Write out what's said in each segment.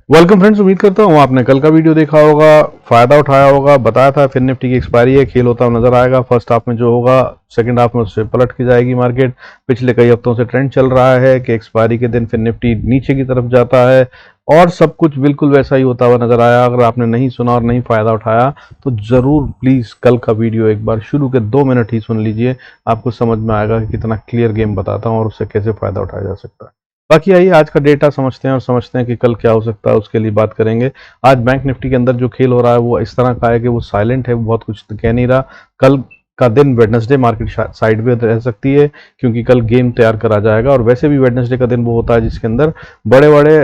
Welcome friends, उम्मीद करता हूँ आपने कल का वीडियो देखा होगा, फायदा उठाया होगा। बताया था फिर निफ्टी की एक्सपायरी है, खेल होता हुआ नजर आएगा। फर्स्ट हाफ में जो होगा, सेकंड हाफ में उससे पलट के जाएगी मार्केट। पिछले कई हफ्तों से ट्रेंड चल रहा है कि एक्सपायरी के दिन फिर निफ्टी नीचे की तरफ जाता है और सब कुछ बिल्कुल वैसा ही होता हुआ नजर आया। अगर आपने नहीं सुना और नहीं फायदा उठाया तो जरूर प्लीज कल का वीडियो एक बार शुरू के 2 मिनट ही सुन लीजिए, आपको समझ में आएगा कि कितना क्लियर गेम बताता हूँ और उससे कैसे फायदा उठाया जा सकता है। बाकी आइए आज का डेटा समझते हैं और समझते हैं कि कल क्या हो सकता है, उसके लिए बात करेंगे। आज बैंक निफ्टी के अंदर जो खेल हो रहा है वो इस तरह का है कि वो साइलेंट है, वो बहुत कुछ तो कह नहीं रहा। कल का दिन वेडनेसडे मार्केट साइड में रह सकती है क्योंकि कल गेम तैयार करा जाएगा। और वैसे भी वेडनेसडे का दिन वो होता है जिसके अंदर बड़े बड़े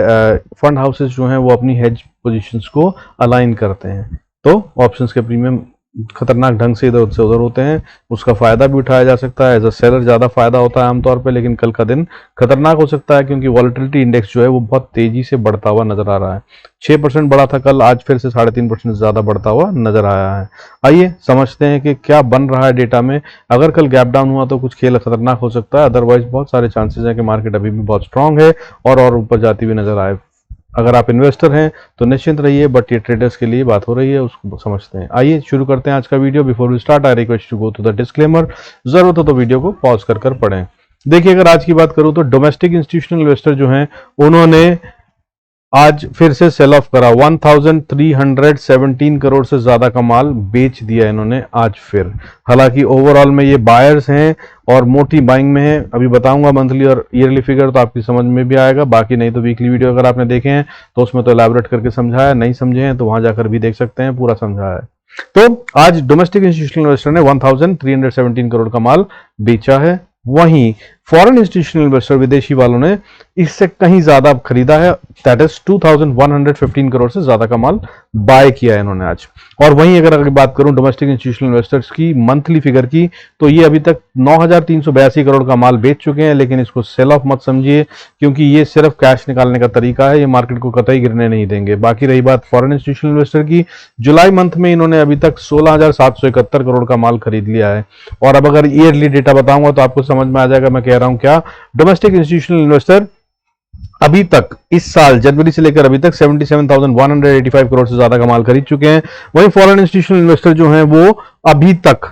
फंड हाउसेस जो हैं वो अपनी हेज पोजीशंस को अलाइन करते हैं, तो ऑप्शंस के प्रीमियम खतरनाक ढंग से इधर से उधर होते हैं, उसका फायदा भी उठाया जा सकता है। एज अ सेलर ज्यादा फायदा होता है आमतौर पे, लेकिन कल का दिन खतरनाक हो सकता है क्योंकि वॉलेटिलिटी इंडेक्स जो है वो बहुत तेजी से बढ़ता हुआ नजर आ रहा है। 6% बढ़ा था कल, आज फिर से 3.5% ज्यादा बढ़ता हुआ नजर आया है। आइए समझते हैं कि क्या बन रहा है डेटा में। अगर कल गैप डाउन हुआ तो कुछ खेल खतरनाक हो सकता है, अदरवाइज बहुत सारे चांसेस हैं कि मार्केट अभी भी बहुत स्ट्रांग है और ऊपर जाती हुई नजर आए। अगर आप इन्वेस्टर हैं तो निश्चिंत रहिए, बट ये ट्रेडर्स के लिए बात हो रही है, उसको समझते हैं। आइए शुरू करते हैं आज का video. Before we start I request to go to the disclaimer. जरूरत हो तो वीडियो को पॉज कर पढ़ें। देखिए, अगर आज की बात करूं तो डोमेस्टिक इंस्टीट्यूशनल इन्वेस्टर जो हैं उन्होंने आज फिर से सेल ऑफ करा। 1317 करोड़ से ज्यादा का माल बेच दिया इन्होंने आज फिर। हालांकि ओवरऑल में ये बायर्स हैं और मोटी बाइंग में है। अभी बताऊंगा मंथली और ईयरली फिगर तो आपकी समझ में भी आएगा। बाकी नहीं तो वीकली वीडियो अगर आपने देखे हैं तो उसमें तो एलैबोरेट करके समझाया, नहीं समझे हैं तो वहां जाकर भी देख सकते हैं, पूरा समझाया है। तो आज डोमेस्टिक इंस्टीट्यूशनल इन्वेस्टर ने 1317 करोड़ का माल बेचा है। वहीं फॉरेन इंस्टीट्यूशनल इन्वेस्टर, विदेशी वालों ने इससे कहीं ज्यादा खरीदा है, दैट इज 2115 करोड़ से ज्यादा का माल बाय किया है इन्होंने आज। और वहीं अगर बात करूं डोमेस्टिक इंस्टीट्यूशनल इन्वेस्टर्स की मंथली फिगर की, तो ये अभी तक 9382 करोड़ का माल बेच चुके हैं। लेकिन इसको सेल ऑफ मत समझिए क्योंकि ये सिर्फ कैश निकालने का तरीका है, ये मार्केट को कतई गिरने नहीं देंगे। बाकी रही बात फॉरेन इंस्टीट्यूशनल इन्वेस्टर की, जुलाई मंथ में इन्होंने अभी तक 16771 करोड़ का माल खरीद लिया है। और अब अगर ईयरली डेटा बताऊंगा तो आपको समझ में आ जाएगा मैं कह रहा हूं क्या। डोमेस्टिक इंस्टीट्यूशनल इन्वेस्टर अभी तक इस साल जनवरी से लेकर अभी तक 77,185 करोड़ से ज्यादा का माल खरीद चुके हैं। वहीं फॉरेन इंस्टीट्यूशनल इन्वेस्टर जो हैं वो अभी तक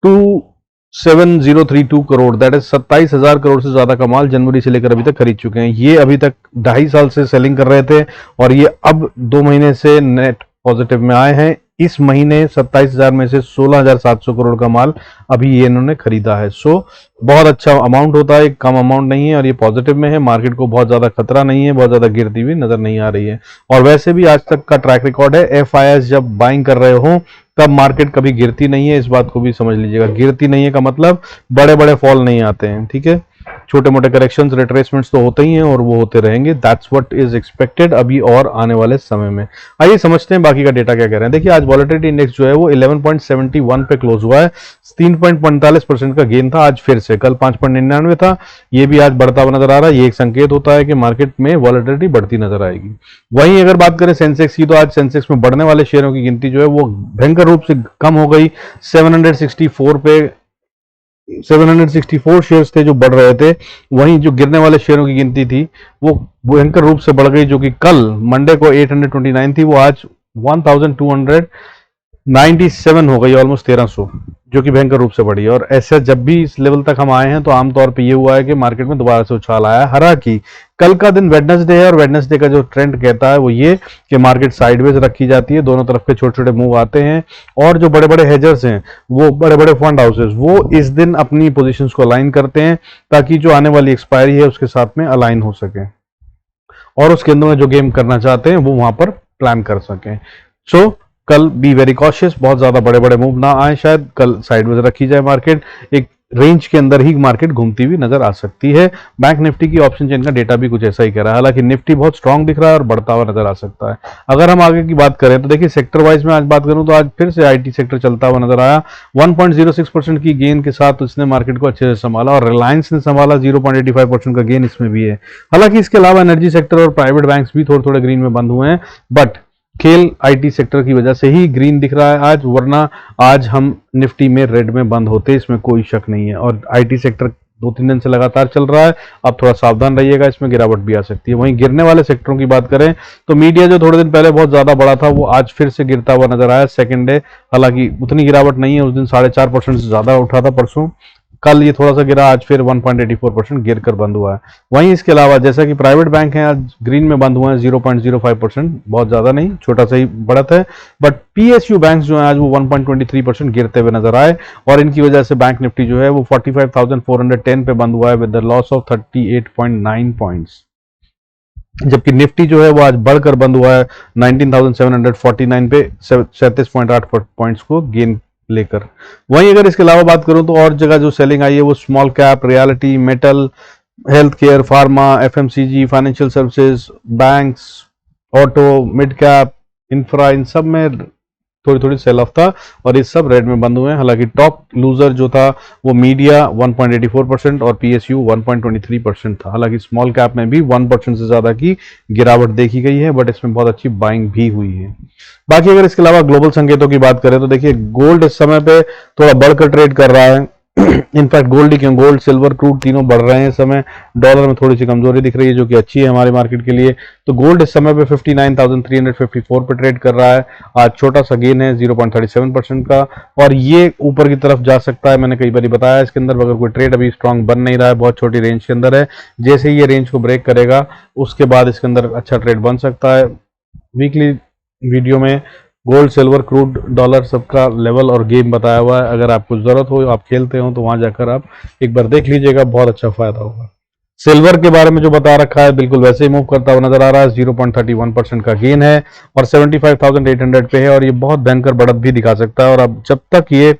27032 करोड़, दैट इज 27,000 करोड़ से ज्यादा का माल जनवरी से लेकर अभी तक खरीद चुके हैं। ये अभी तक 2.5 साल से सेलिंग कर रहे थे और ये अब 2 महीने से नेट पॉजिटिव में आए हैं। इस महीने 27,000 में से 16,700 करोड़ का माल अभी ये इन्होंने खरीदा है। सो बहुत अच्छा अमाउंट होता है, कम अमाउंट नहीं है और ये पॉजिटिव में है। मार्केट को बहुत ज्यादा खतरा नहीं है, बहुत ज्यादा गिरती हुई नजर नहीं आ रही है। और वैसे भी आज तक का ट्रैक रिकॉर्ड है, एफआईएस जब बाइंग कर रहे हो तब मार्केट कभी गिरती नहीं है, इस बात को भी समझ लीजिएगा। गिरती नहीं है का मतलब बड़े बड़े फॉल नहीं आते हैं, ठीक है। छोटे मोटे करेक्शंस, रिट्रेसमेंट्स तो होते ही हैं और वो होते रहेंगे। दैट्स व्हाट इज एक्सपेक्टेड अभी और आने वाले समय में। आइए समझते हैं बाकी का डेटा क्या कह रहे हैं। देखिए, आज वॉलेटिलिटी इंडेक्स जो है वो 11.71 पे क्लोज हुआ है। 3.45% का गेन था आज फिर से, कल 5.99 था। ये भी आज बढ़ता हुआ नजर आ रहा है। ये एक संकेत होता है कि मार्केट में वॉलेटिलिटी बढ़ती नजर आएगी। वहीं अगर बात करें सेंसेक्स की, तो आज सेंसेक्स में बढ़ने वाले शेयरों की गिनती जो है वो भयंकर रूप से कम हो गई। 764 शेयर्स थे जो बढ़ रहे थे। वहीं जो गिरने वाले शेयरों की गिनती थी वो भयंकर रूप से बढ़ गई, जो कि कल मंडे को 829 थी, वो आज 1297 हो गई, ऑलमोस्ट 1300, जो कि भयंकर रूप से बढ़ी है। और ऐसे जब भी इस लेवल तक हम आए हैं तो आमतौर पे ये हुआ है कि मार्केट में दोबारा से उछाल आया है। हालांकि कल का दिन वेडनेसडे है और वेडनेसडे का जो ट्रेंड कहता है वो ये कि मार्केट साइडवेज रखी जाती है, दोनों तरफ के छोटे छोटे मूव आते हैं और जो बड़े बड़े हेजर्स हैं, वो बड़े बड़े फंड हाउसेस, वो इस दिन अपनी पोजीशंस को अलाइन करते हैं ताकि जो आने वाली एक्सपायरी है उसके साथ में अलाइन हो सके और उसके अंदर में जो गेम करना चाहते हैं वो वहां पर प्लान कर सकें। सो कल बी वेरी कॉशियस, बहुत ज्यादा बड़े बड़े मूव ना आए, शायद कल साइडवेज रखी जाए, मार्केट एक रेंज के अंदर ही मार्केट घूमती हुई नजर आ सकती है। बैंक निफ्टी की ऑप्शन चेन का डेटा भी कुछ ऐसा ही कह रहा है। हालांकि निफ्टी बहुत स्ट्रांग दिख रहा है और बढ़ता हुआ नजर आ सकता है। अगर हम आगे की बात करें तो देखिए, सेक्टर वाइज में आज बात करूं तो आज फिर से आईटी सेक्टर चलता हुआ नजर आया। 1.06% की गेन के साथ उसने मार्केट को अच्छे से संभाला और रिलायंस ने संभाला। 0.85% का गेन इसमें भी है। हालांकि इसके अलावा एनर्जी सेक्टर और प्राइवेट बैंक्स भी थोड़े थोड़े ग्रीन में बंद हुए हैं, बट खेल आईटी सेक्टर की वजह से ही ग्रीन दिख रहा है आज, वरना आज हम निफ्टी में रेड में बंद होते, इसमें कोई शक नहीं है। और आईटी सेक्टर 2-3 दिन से लगातार चल रहा है। अब थोड़ा सावधान रहिएगा, इसमें गिरावट भी आ सकती है। वहीं गिरने वाले सेक्टरों की बात करें तो मीडिया जो थोड़े दिन पहले बहुत ज्यादा बढ़ा था वो आज फिर से गिरता हुआ नजर आया सेकंड डे। हालांकि उतनी गिरावट नहीं है, उस दिन 4.5% से ज्यादा उठा था परसों, कल ये थोड़ा सा गिरा, आज फिर 1.84% गिर कर बंद हुआ है। वहीं इसके अलावा जैसा कि प्राइवेट बैंक हैं आज ग्रीन में बंद हुए हैं 0.05%, बहुत ज्यादा नहीं, छोटा सा ही बढ़त है। बट पीएसयू बैंक जो है आज वो 1.23% गिरते हुए नजर आए और इनकी वजह से बैंक निफ्टी जो है वो 45,410 पे बंद हुआ है with the loss of 38.9 points. जबकि निफ्टी जो है वो आज बढ़कर बंद हुआ है 19,749 पे 37.8 पॉइंट्स को गेन लेकर। वहीं अगर इसके अलावा बात करूं तो और जगह जो सेलिंग आई है वो small cap, realty, metal, health care, pharma, FMCG, financial services, banks, auto, mid cap, infra, इन सब में थोड़ी थोड़ी सेल ऑफ था और ये सब रेड में बंद हुए हैं। हालांकि टॉप लूजर जो था वो मीडिया 1.84% और पीएसयू 1.23% था। हालांकि स्मॉल कैप में भी 1% से ज्यादा की गिरावट देखी गई है, बट इसमें बहुत अच्छी बाइंग भी हुई है। बाकी अगर इसके अलावा ग्लोबल संकेतों की बात करें तो देखिए गोल्ड इस समय पे थोड़ा बढ़कर ट्रेड कर रहा है। इनफैक्ट गोल्ड ही क्यों, गोल्ड, सिल्वर, क्रूड तीनों बढ़ रहे हैं इस समय। डॉलर में थोड़ी सी कमजोरी दिख रही है जो कि अच्छी है हमारे मार्केट के लिए। तो गोल्ड इस समय पे 59,354 पे ट्रेड कर रहा है। आज छोटा सा गेन है 0.37% का और ये ऊपर की तरफ जा सकता है। मैंने कई बार बताया इसके अंदर अगर कोई ट्रेड अभी स्ट्रांग बन नहीं रहा है, बहुत छोटी रेंज के अंदर है, जैसे ही ये रेंज को ब्रेक करेगा उसके बाद इसके अंदर अच्छा ट्रेड बन सकता है। वीकली वीडियो में गोल्ड, सिल्वर, क्रूड, डॉलर सबका लेवल और गेम बताया हुआ है। अगर आपको जरूरत हो, आप खेलते हो तो वहां जाकर आप एक बार देख लीजिएगा, बहुत अच्छा फायदा होगा। सिल्वर के बारे में जो बता रखा है बिल्कुल वैसे ही मूव करता हुआ नजर आ रहा है। 0.31% का गेन है और 75,800 पे है और ये बहुत भयंकर बढ़त भी दिखा सकता है। और अब जब तक ये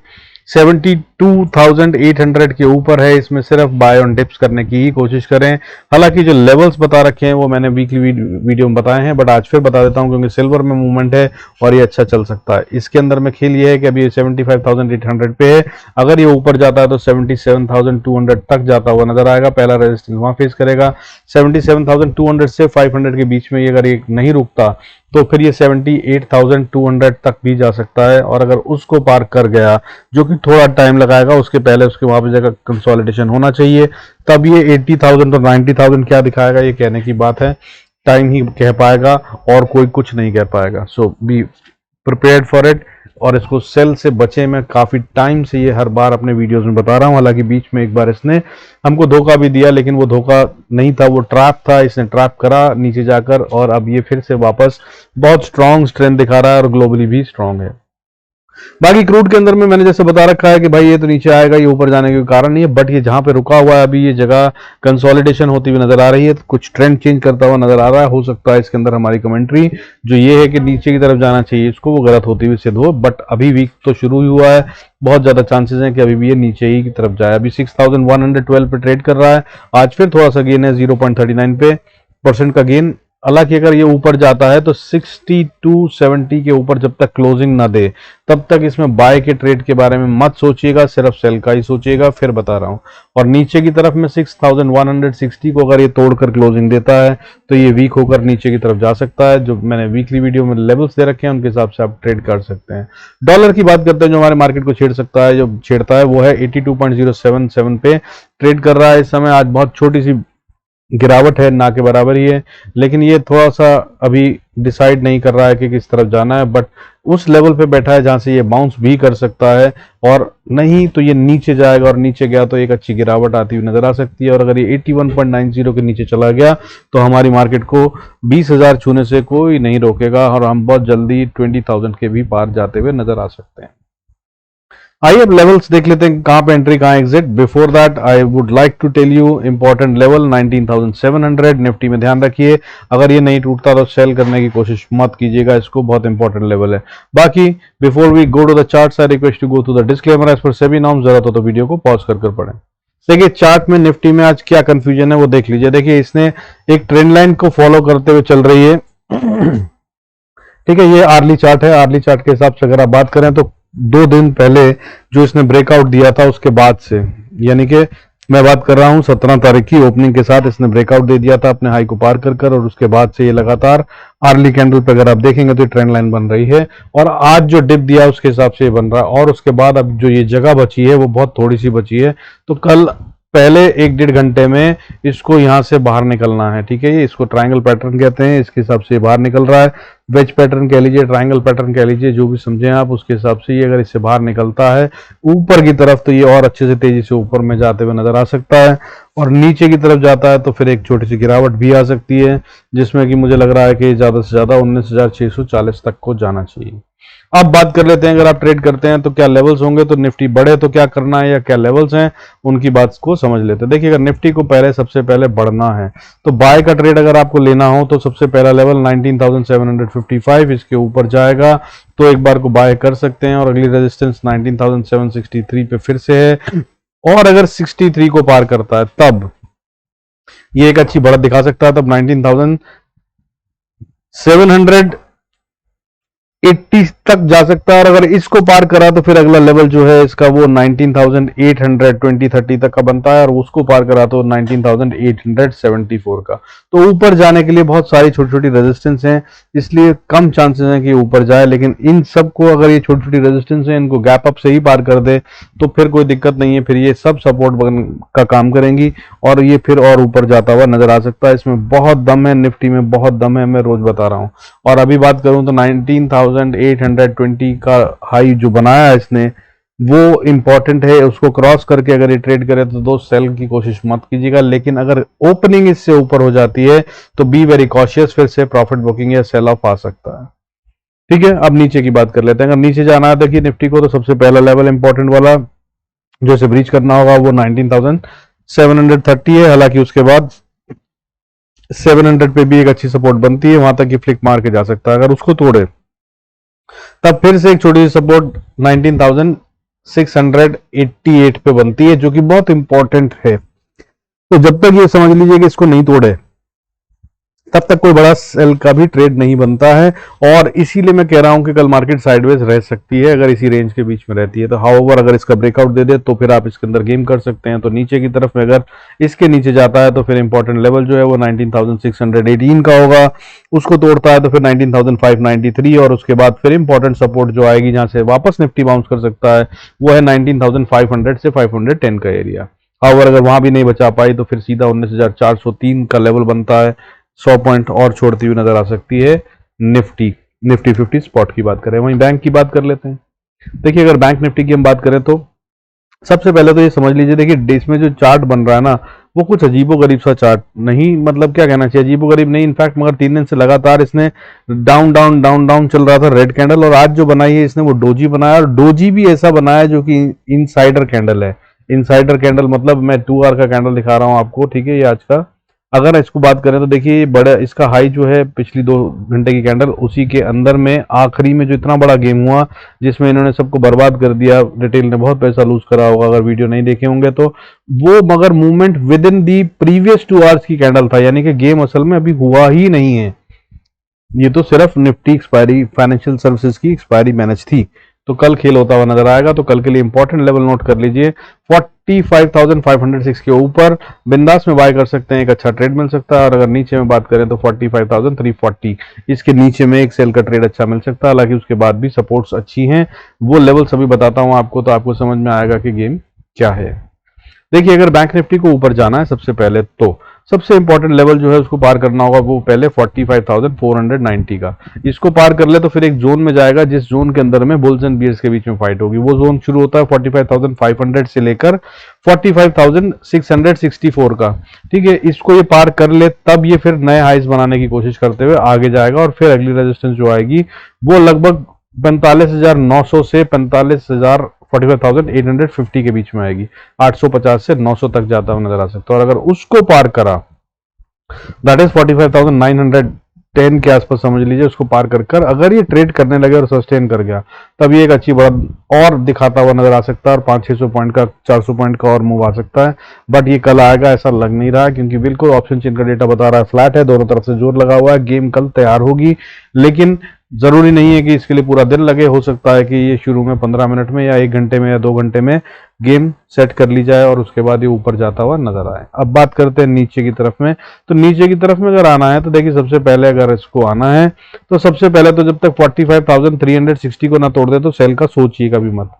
72,800 के ऊपर है, इसमें सिर्फ बाय ऑन डिप्स करने की ही कोशिश करें। हालांकि जो लेवल्स बता रखे हैं वो मैंने वीकली वीडियो में बताए हैं, बट आज फिर बता देता हूं क्योंकि सिल्वर में मूवमेंट है और ये अच्छा चल सकता है। इसके अंदर में खेल ये है कि अभी ये 75,800 पे है, अगर ये ऊपर जाता है तो 77,200 तक जाता हुआ नजर आएगा। पहला रेजिस्टेंस वहां फेस करेगा 77,200 से 500 के बीच में। ये अगर ये नहीं रुकता तो फिर ये 78,200 तक भी जा सकता है और अगर उसको पार कर गया, जो कि थोड़ा टाइम लगाएगा, उसके पहले उसके वहां पर जगह कंसोलिडेशन होना चाहिए, तब ये 80,000 और 90,000 क्या दिखाएगा ये कहने की बात है। टाइम ही कह पाएगा और कोई कुछ नहीं कह पाएगा। सो बी प्रिपेयर्ड फॉर इट और इसको सेल से बचे। मैं काफी टाइम से ये हर बार अपने वीडियोस में बता रहा हूं। हालांकि बीच में एक बार इसने हमको धोखा भी दिया, लेकिन वो धोखा नहीं था, वो ट्रैप था। इसने ट्रैप करा नीचे जाकर और अब ये फिर से वापस बहुत स्ट्रांग स्ट्रेंथ दिखा रहा है और ग्लोबली भी स्ट्रांग है। बाकी क्रूड के अंदर में मैंने जैसे बता रखा है कि भाई ये तो नीचे आएगा, ये ऊपर जाने का कारण नहीं है, बट ये जहां पे रुका हुआ है अभी ये जगह कंसोलिडेशन होती हुई नजर आ रही है, कुछ ट्रेंड चेंज करता हुआ नजर आ रहा है। हो सकता है इसके अंदर हमारी कमेंट्री जो ये है कि नीचे की तरफ जाना चाहिए इसको, वो गलत होती हुई सिद्ध हो। बट अभी वीक तो शुरू ही हुआ है, बहुत ज्यादा चांसेस हैं कि अभी भी ये नीचे ही की तरफ जाए। अभी 6,112 पे ट्रेड कर रहा है। आज फिर थोड़ा सा गेन है 0.39 पे % का गेन। हालांकि अगर ये ऊपर जाता है तो 6270 के ऊपर जब तक क्लोजिंग ना दे तब तक इसमें बाय के ट्रेड के बारे में मत सोचिएगा, सिर्फ सेल का ही सोचिएगा। फिर बता रहा हूं, और नीचे की तरफ में 6160 को अगर ये तोड़कर क्लोजिंग देता है तो ये वीक होकर नीचे की तरफ जा सकता है। जो मैंने वीकली वीडियो में लेवल्स दे रखे हैं उनके हिसाब से आप ट्रेड कर सकते हैं। डॉलर की बात करते हैं जो हमारे मार्केट को छेड़ सकता है, जो छेड़ता है वो है 82.077 पे ट्रेड कर रहा है इस समय। आज बहुत छोटी सी गिरावट है, ना के बराबर ही है, लेकिन ये थोड़ा सा अभी डिसाइड नहीं कर रहा है कि किस तरफ जाना है, बट उस लेवल पे बैठा है जहां से ये बाउंस भी कर सकता है और नहीं तो ये नीचे जाएगा और नीचे गया तो एक अच्छी गिरावट आती हुई नजर आ सकती है। और अगर ये 81.90 के नीचे चला गया तो हमारी मार्केट को 20,000 छूने से कोई नहीं रोकेगा और हम बहुत जल्दी 20,000 के भी पार जाते हुए नजर आ सकते हैं। आइए अब लेवल्स देख लेते हैं, कहां पे एंट्री कहां exit. Before that I would like to tell you important level 19,700 Nifty में ध्यान रखिए। अगर ये नहीं टूटता तो सेल करने की कोशिश मत कीजिएगा, इसको बहुत इंपॉर्टेंट लेवल है। बाकी before we go to the charts I request to go to the disclaimer as per SEBI norms. जरूरत हो तो वीडियो को पॉज कर पढ़ें। देखिए चार्ट में निफ्टी में आज क्या कंफ्यूजन है वो देख लीजिए। देखिए इसने एक ट्रेंड लाइन को फॉलो करते हुए चल रही है, ठीक है। ये आर्ली चार्ट है, आर्ली चार्ट के हिसाब से अगर आप बात करें तो 2 दिन पहले जो इसने ब्रेकआउट दिया था उसके बाद से, यानी कि मैं बात कर रहा हूं 17 तारीख की ओपनिंग के साथ इसने ब्रेकआउट दे दिया था अपने हाई को पार कर और उसके बाद से ये लगातार आर्ली कैंडल पे अगर आप देखेंगे तो ट्रेंड लाइन बन रही है और आज जो डिप दिया उसके हिसाब से ये बन रहा है। और उसके बाद अब जो ये जगह बची है वो बहुत थोड़ी सी बची है, तो कल पहले 1-1.5 घंटे में इसको यहाँ से बाहर निकलना है, ठीक है। ये इसको ट्रायंगल पैटर्न कहते हैं, इसके हिसाब से बाहर निकल रहा है। वेज पैटर्न कह लीजिए, ट्रायंगल पैटर्न कह लीजिए, जो भी समझें आप, उसके हिसाब से ये अगर इससे बाहर निकलता है ऊपर की तरफ तो ये और अच्छे से तेजी से ऊपर में जाते हुए नजर आ सकता है, और नीचे की तरफ जाता है तो फिर एक छोटी सी गिरावट भी आ सकती है, जिसमें कि मुझे लग रहा है कि ज्यादा से ज्यादा 19,640 तक को जाना चाहिए। अब बात कर लेते हैं, अगर आप ट्रेड करते हैं तो क्या लेवल्स होंगे, तो निफ्टी बढ़े तो क्या करना है या क्या लेवल्स हैं, उनकी बात को समझ लेते हैं। देखिए, अगर निफ्टी को सबसे पहले बढ़ना है तो बाय का ट्रेड अगर आपको लेना हो तो सबसे पहला लेवल 19,755, इसके ऊपर जाएगा तो एक बार को बाय कर सकते हैं, और अगली रेजिस्टेंस 19,763 पे फिर से है, और अगर 63 को पार करता है तब ये एक अच्छी बढ़त दिखा सकता है, तब 19,780 तक जा सकता है, और अगर इसको पार करा तो फिर अगला लेवल जो है इसका वो 19,820-30 तक का बनता है, और उसको पार करा तो 19,874 का। तो ऊपर जाने के लिए बहुत सारी छोटी छोटी रेजिस्टेंस हैं, इसलिए कम चांसेस हैं कि ऊपर जाए, लेकिन इन सबको अगर ये छोटी छोटी रेजिस्टेंस है इनको गैप अप से ही पार कर दे तो फिर कोई दिक्कत नहीं है, फिर ये सब सपोर्ट का काम करेंगी और ये फिर और ऊपर जाता हुआ नजर आ सकता है। इसमें बहुत दम है, निफ्टी में बहुत दम है, मैं रोज बता रहा हूं। और अभी बात करूं तो 19,820 का हाई जो बनाया है इसने वो इंपॉर्टेंट है, उसको क्रॉस करके अगर ये ट्रेड करे तो दोस्त सेल की कोशिश मत कीजिएगा, लेकिन अगर ओपनिंग इससे ऊपर हो जाती है तो बी वेरी कॉशियस, फिर से प्रॉफिट बुकिंग या सेल ऑफ आ सकता है। ठीक है, अब नीचे की बात कर लेते हैं। अगर नीचे जाना है देखिए निफ्टी को, तो सबसे पहला लेवल इंपॉर्टेंट वाला जो इसे ब्रीच करना होगा वो 19,730 है, हालांकि उसके बाद 700 पे भी एक अच्छी सपोर्ट बनती है, वहां तक ये फ्लिक मार के जा सकता है। अगर उसको तोड़े तब फिर से एक छोटी सी सपोर्ट 19,688 पे बनती है, जो कि बहुत इंपॉर्टेंट है। तो जब तक ये समझ लीजिए कि इसको नहीं तोड़े तब तक कोई बड़ा सेल का भी ट्रेड नहीं बनता है, और इसीलिए मैं कह रहा हूं कि कल मार्केट साइडवेज रह सकती है अगर इसी रेंज के बीच में रहती है। तो हाउएवर अगर इसका ब्रेकआउट दे दे तो फिर आप इसके अंदर गेम कर सकते हैं। तो नीचे की तरफ में अगर इसके नीचे जाता है तो फिर इंपॉर्टेंट लेवल जो है वो 19,618 का होगा, उसको तोड़ता है तो फिर 19,593, और उसके बाद फिर इंपॉर्टेंट सपोर्ट जो आएगी जहां से वापस निफ्टी बाउंस कर सकता है वो है 19,500 से 510 का एरिया। हाउएवर अगर वहां भी नहीं बचा पाई तो फिर सीधा 19,403 का लेवल बनता है, 100 पॉइंट और छोड़ती हुई नजर आ सकती है निफ्टी 50 स्पॉट की बात करें। वहीं बैंक की बात कर लेते हैं। देखिए, अगर बैंक निफ्टी की हम बात करें तो सबसे पहले तो ये समझ लीजिए, देखिए इसमें जो चार्ट बन रहा है ना वो कुछ अजीबोगरीब सा चार्ट नहीं, मतलब क्या कहना चाहिए, अजीबोगरीब नहीं, इनफैक्ट मगर 3 दिन से लगातार इसने डाउन डाउन डाउन डाउन चल रहा था रेड कैंडल, और आज जो बनाई है इसने वो डोजी बनाया, और डोजी भी ऐसा बनाया जो कि इनसाइडर कैंडल है। इनसाइडर कैंडल मतलब मैं 2 आवर का कैंडल दिखा रहा हूं आपको, ठीक है, ये आज का। अगर इसको बात करें तो देखिए बड़ा इसका हाई जो है पिछली 2 घंटे की कैंडल, उसी के अंदर में आखिरी में जो इतना बड़ा गेम हुआ जिसमें इन्होंने सबको बर्बाद कर दिया, रिटेल ने बहुत पैसा लूज करा होगा अगर वीडियो नहीं देखे होंगे तो, वो मगर movement with in the previous 2 hours की कैंडल था, यानी कि गेम असल में अभी हुआ ही नहीं है। ये तो सिर्फ निफ्टी एक्सपायरी, फाइनेंशियल सर्विसेज की एक्सपायरी मैनेज थी। तो कल खेल होता हुआ नजर आएगा, तो कल के लिए इंपॉर्टेंट लेवल नोट कर लीजिए, 45,506 के ऊपर बिंदास में बाय कर सकते हैं, एक अच्छा ट्रेड मिल सकता है। और अगर नीचे में बात करें तो 45,340, इसके नीचे में एक सेल का ट्रेड अच्छा मिल सकता है, हालांकि उसके बाद भी सपोर्ट्स अच्छी हैं। वो लेवल सभी बताता हूं आपको, तो आपको समझ में आएगा कि गेम क्या है। देखिए, अगर बैंक निफ्टी को ऊपर जाना है सबसे पहले तो सबसे इंपॉर्टेंट लेवल जो है उसको पार करना होगा वो पहले 45,490 का, इसको पार कर ले तो फिर एक जोन में जाएगा जिस जोन के अंदर में बुल्स एंड बियर्स के बीच में फाइट होगी। वो जोन शुरू होता है 45,500 से लेकर 45,664 का, ठीक है। इसको ये पार कर ले तब ये फिर नए हाइज बनाने की कोशिश करते हुए आगे जाएगा, और फिर अगली रेजिस्टेंस जो आएगी वो लगभग 45,900 से 45,850 के बीच में आएगी, 850 से 900 तक जाता हुआ नजर आ सकता है। और अगर उसको पार करा, दैट इज 45,910 के आसपास समझ लीजिए, उसको पार कर अगर ये ट्रेड करने लगे और सस्टेन कर गया तब ये एक अच्छी बढ़त और दिखाता हुआ नजर आ सकता है, और 500-600 पॉइंट का 400 पॉइंट का और मूव आ सकता है। बट ये कल आएगा ऐसा लग नहीं रहा, क्योंकि बिल्कुल ऑप्शन चेन का डेटा बता रहा है फ्लैट है, दोनों तरफ से जोर लगा हुआ है, गेम कल तैयार होगी, लेकिन जरूरी नहीं है कि इसके लिए पूरा दिन लगे। हो सकता है कि ये शुरू में 15 मिनट में या 1 घंटे में या 2 घंटे में गेम सेट कर ली जाए और उसके बाद ये ऊपर जाता हुआ नजर आए। अब बात करते हैं नीचे की तरफ में, तो नीचे की तरफ में अगर आना है तो देखिए सबसे पहले अगर इसको आना है तो सबसे पहले तो जब तक 45,360 को ना तोड़ दे तो सेल का सोचिएगा भी मत,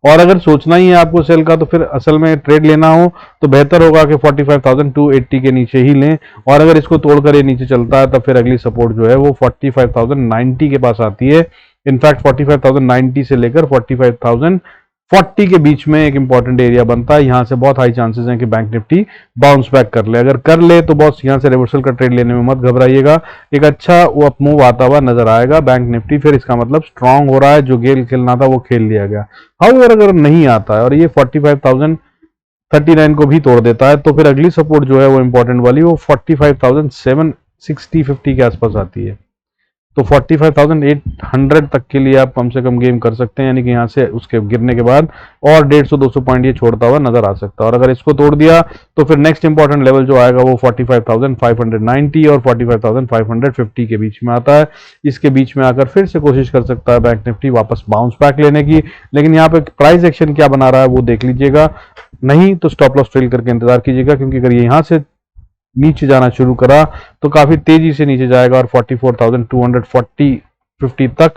और अगर सोचना ही है आपको सेल का तो फिर असल में ट्रेड लेना हो तो बेहतर होगा कि 45,280 के नीचे ही लें, और अगर इसको तोड़कर ये नीचे चलता है तब फिर अगली सपोर्ट जो है वो 45,090 के पास आती है। इनफैक्ट 45,090 से लेकर 45,040 के बीच में एक इंपॉर्टेंट एरिया बनता है। यहां से बहुत हाई चांसेस हैं कि बैंक निफ्टी बाउंस बैक कर ले। अगर कर ले तो बॉस यहां से रिवर्सल का ट्रेड लेने में मत घबराइएगा, एक अच्छा वो अप मूव आता हुआ नजर आएगा बैंक निफ्टी, फिर इसका मतलब स्ट्रांग हो रहा है, जो गेम खेलना था वो खेल लिया गया। हाउएवर अगर नहीं आता है और ये 45,039 को भी तोड़ देता है तो फिर अगली सपोर्ट जो है वो इंपॉर्टेंट वाली वो 45,760-50 के आसपास आती है। तो 45,800 तक के लिए आप कम से कम गेम कर सकते हैं, यानी कि यहाँ से उसके गिरने के बाद और 150-200 पॉइंट ये छोड़ता हुआ नजर आ सकता है। और अगर इसको तोड़ दिया तो फिर नेक्स्ट इंपॉर्टेंट लेवल जो आएगा वो 45,590 और 45,550 के बीच में आता है। इसके बीच में आकर फिर से कोशिश कर सकता है बैंक निफ्टी वापस बाउंस बैक लेने की, लेकिन यहाँ पे प्राइस एक्शन क्या बना रहा है वो देख लीजिएगा, नहीं तो स्टॉप लॉस ट्रेल करके इंतजार कीजिएगा, क्योंकि अगर ये यहाँ से नीचे जाना शुरू करा तो काफी तेजी से नीचे जाएगा और 44,240-50 तक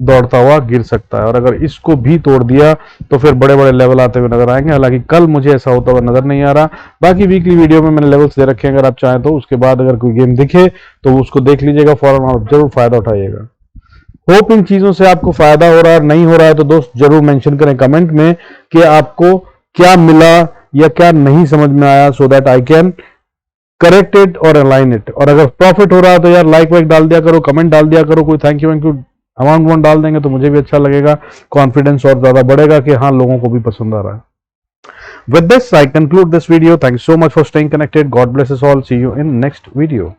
दौड़ता हुआ गिर सकता है। और अगर इसको भी तोड़ दिया तो फिर बड़े बड़े लेवल आते हुए नजर आएंगे, हालांकि कल मुझे ऐसा होता हुआ नजर नहीं आ रहा। बाकी वीकली वीडियो में मैंने लेवल्स दे रखे हैं, अगर आप चाहें तो उसके बाद अगर कोई गेम दिखे तो उसको देख लीजिएगा, फौरन आप जरूर फायदा उठाइएगा। होप इन चीजों से आपको फायदा हो रहा है, नहीं हो रहा है तो दोस्त जरूर मेंशन करें कमेंट में कि आपको क्या मिला या क्या नहीं समझ में आया, so that I can correct it और अलाइन इट। और अगर प्रॉफिट हो रहा है तो यार लाइक वाइक डाल दिया करो, कमेंट डाल दिया करो, कोई थैंक यू अमाउंट डाल देंगे तो मुझे भी अच्छा लगेगा, कॉन्फिडेंस और ज्यादा बढ़ेगा कि हाँ लोगों को भी पसंद आ रहा है। With this, I conclude this video. Thank you so much for staying connected. God bless us all. See you in next video.